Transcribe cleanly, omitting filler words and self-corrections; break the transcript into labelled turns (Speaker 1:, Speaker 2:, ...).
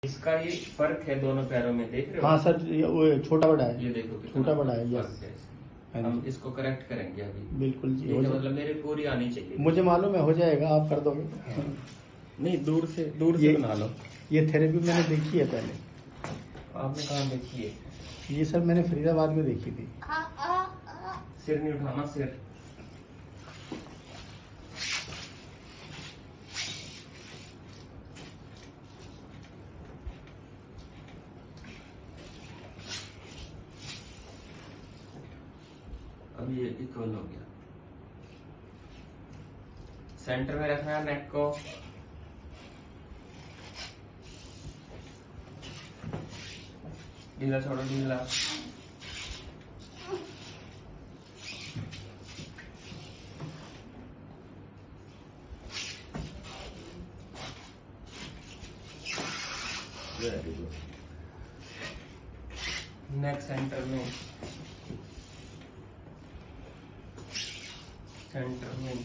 Speaker 1: इसका ये फर्क है दोनों पैरों में, देख रहे हो?
Speaker 2: हाँ सर, वो छोटा बड़ा है,
Speaker 1: ये देखो
Speaker 2: छोटा बड़ा है।
Speaker 1: फर्क है।
Speaker 2: हाँ
Speaker 1: हम
Speaker 2: जी,
Speaker 1: इसको करेक्ट करेंगे अभी।
Speaker 2: बिल्कुल जी,
Speaker 1: ये
Speaker 2: हो
Speaker 1: क्या
Speaker 2: जाए।
Speaker 1: मतलब मेरे पूरी आनी चाहिए।
Speaker 2: मुझे मालूम है, हो जाएगा, आप कर दोगे।
Speaker 1: नहीं, दूर से बना लो।
Speaker 2: ये थेरेपी मैंने देखी है पहले।
Speaker 1: आपने कहाँ देखी है?
Speaker 2: ये सर मैंने फरीदाबाद में देखी थी।
Speaker 1: सिर नहीं उठाना, सिर। अब ये इक्वल हो गया। सेंटर में रखना है नेक को। ढीला छोड़ो, ढीला। Very good. नेक सेंटर में, सेंटर में।